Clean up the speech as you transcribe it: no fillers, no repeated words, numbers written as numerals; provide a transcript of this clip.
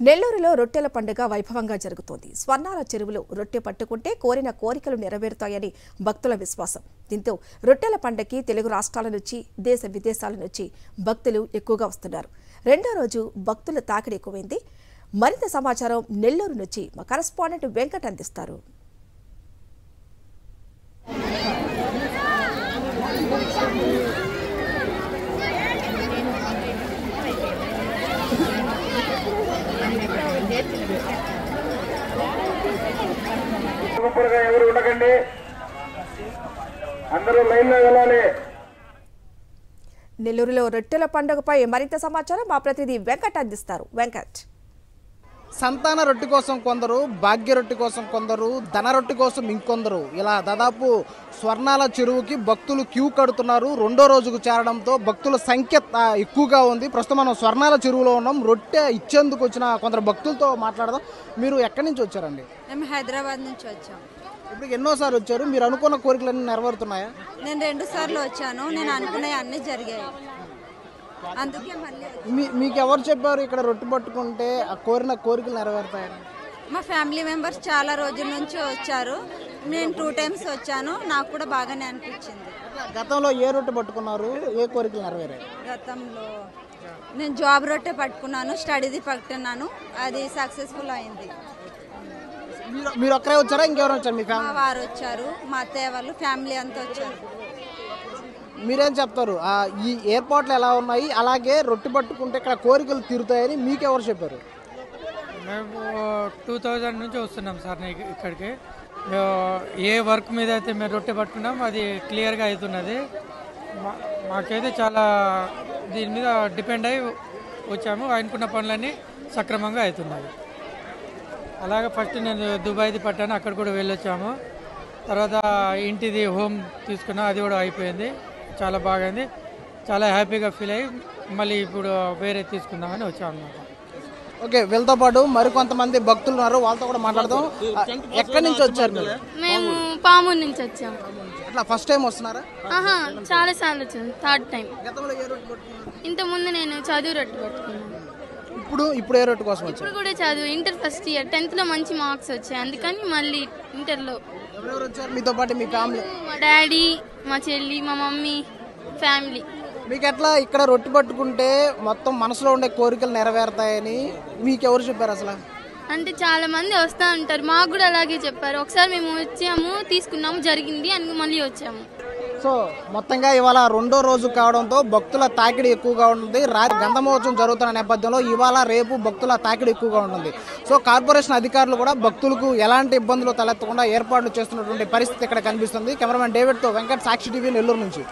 నెల్లూరులో రొట్టెల పండుగ వైభవంగా జరుగుతోంది. స్వర్ణాల చెరువులో రొట్టె పట్టుకుంటే కోరిన కోరికలు నెరవేరుతాయని భక్తుల విశ్వాసం. దీంతో రొట్టెల పండుగకి తెలుగు రాష్ట్రాల నుంచి దేశ విదేశాల నుంచి భక్తులు ఎక్కువగా వస్తున్నారు. రెండో రోజు భక్తుల తాకిడి ఎక్కువైంది. మరింత సమాచారం నెల్లూరు నుంచి మా కరెస్పాండెంట్ వెంకట్ అందిస్తారు. ఎవరు ఉండకండి, అందరూ లైన్ లో వెళ్ళాలి. నెల్లూరులో రొట్టెల పండుగపై మరింత సమాచారం మా ప్రతినిధి వెంకట్ అందిస్తారు. వెంకట్. సంతాన రొట్టె కోసం కొందరు, భాగ్య రొట్టె కోసం కొందరు, ధన రొట్టె కోసం ఇంకొందరు, ఇలా దాదాపు స్వర్ణాల చెరువుకి భక్తులు క్యూ కడుతున్నారు. రెండో రోజుకు చేరడంతో భక్తుల సంఖ్య ఎక్కువగా ఉంది. ప్రస్తుతం మనం స్వర్ణాల చెరువులో ఉన్నాం. రొట్టె ఇచ్చేందుకు వచ్చిన కొందరు భక్తులతో మాట్లాడదాం. మీరు ఎక్కడి నుంచి వచ్చారండి? మేము హైదరాబాద్ నుంచి వచ్చాం. ఇప్పుడు ఎన్నోసార్లు వచ్చారు? మీరు అనుకున్న కోరికలన్నీ నెరవేరుతున్నాయా? నేను 2 సార్లు వచ్చాను. నేను అనుకున్నవి అన్నీ జరిగాయి. అందుకే మీకు ఎవరు చెప్పారు ఇక్కడ రొట్టె పట్టుకుంటే ఆ కోరిన కోరికలు నెరవేరుతాయని? మా ఫ్యామిలీ మెంబర్స్ చాలా రోజుల నుంచి వచ్చారు. నేను 2 టైమ్స్ వచ్చాను. నాకు కూడా బాగానే అనిపించింది. గతంలో ఏ రొట్టె పట్టుకున్నారు? ఏ కోరికలు నెరవేరాయి? గతంలో నేను జాబ్ రొట్టె పట్టుకున్నాను, స్టడీది పట్టుకున్నాను. అది సక్సెస్ఫుల్ అయింది. మీరు ఒక్కరే వచ్చారా, ఇంకెవరు వచ్చారు? మీ మా వారు వచ్చారు, మా అత్తయ్య వాళ్ళు, ఫ్యామిలీ అంతా వచ్చారు. మీరేం చెప్తారు? ఈ ఏర్పాట్లు ఎలా ఉన్నాయి, అలాగే రొట్టె పట్టుకుంటే ఇక్కడ కోరికలు తీరుతాయని మీకు ఎవరు చెప్పారు? మేము 2000 నుంచి వస్తున్నాం సార్ ఇక్కడికి. ఏ వర్క్ మీద అయితే మేము రొట్టె పట్టుకున్నాం అది క్లియర్గా అవుతున్నది. మాకైతే చాలా దీని మీద డిపెండ్ అయ్యి వచ్చాము. అనుకున్న పనులన్నీ సక్రమంగా అవుతున్నాయి. అలాగే ఫస్ట్ నేను దుబాయ్ది పట్టాను, అక్కడ కూడా వెళ్ళొచ్చాము. తర్వాత ఇంటిది హోమ్ తీసుకున్నా, అది కూడా అయిపోయింది. చాలా బాగుంది. చాలా హ్యాపీగా ఫీల్ అయ్యి మళ్ళీ ఇప్పుడు వేరే తీసుకుందామని వచ్చాము అన్నమాట. ఓకే, వీళ్ళతో పాటు మరికొంతమంది భక్తులు ఉన్నారు, వాళ్ళతో కూడా మాట్లాడదాం. ఎక్కడి నుంచి వచ్చారు మీరు? మేము పామూరు నుంచి వచ్చాము. అట్లా ఫస్ట్ టైం వస్తున్నారా? చాలా సార్లు వచ్చాను, 3rd టైం. గతంలో ఏ రొట్టె పట్టుకున్నారు? ఇంతకుముందు నేను చదువు రొట్టె పట్టుకున్నాను. ఇప్పుడు ఏ రొట్టె కోసం వచ్చారు? ఇప్పుడు కూడా చదువు, ఇంటర్ ఫస్ట్ ఇయర్, 10th లో మంచి మార్క్స్ వచ్చాయి, అందుకని మళ్ళీ ఇంటర్లో. ఎవరెవరు వచ్చారు మీతో పాటు? మీ ఫ్యామిలీ? మా డాడీ, మా చెల్లి, మా మమ్మీ, ఫ్యామిలీ. మీకు ఎట్లా ఇక్కడ రొట్టె పట్టుకుంటే మొత్తం మనసులో ఉండే కోరికలు నెరవేరుతాయని మీకు ఎవరు చెప్పారు అసలు? అంటే చాలా మంది వస్తూ ఉంటారు, మాకు కూడా అలాగే చెప్పారు. ఒకసారి మేము వచ్చాము, తీసుకున్నాము, జరిగింది అని మళ్ళీ వచ్చాము. సో మొత్తంగా ఇవాళ రెండో రోజు కావడంతో భక్తుల తాకిడి ఎక్కువగా ఉంటుంది. గంధ మహోత్సవం జరుగుతున్న నేపథ్యంలో ఇవాళ రేపు భక్తుల తాకిడి ఎక్కువగా ఉంటుంది. సో కార్పొరేషన్ అధికారులు కూడా భక్తులకు ఎలాంటి ఇబ్బందులు తలెత్తకుండా ఏర్పాట్లు చేస్తున్నటువంటి పరిస్థితి ఇక్కడ కనిపిస్తుంది. కెమెరామెన్ డేవిడ్తో వెంకట్, సాక్షి టీవీ, నెల్లూరు నుంచి.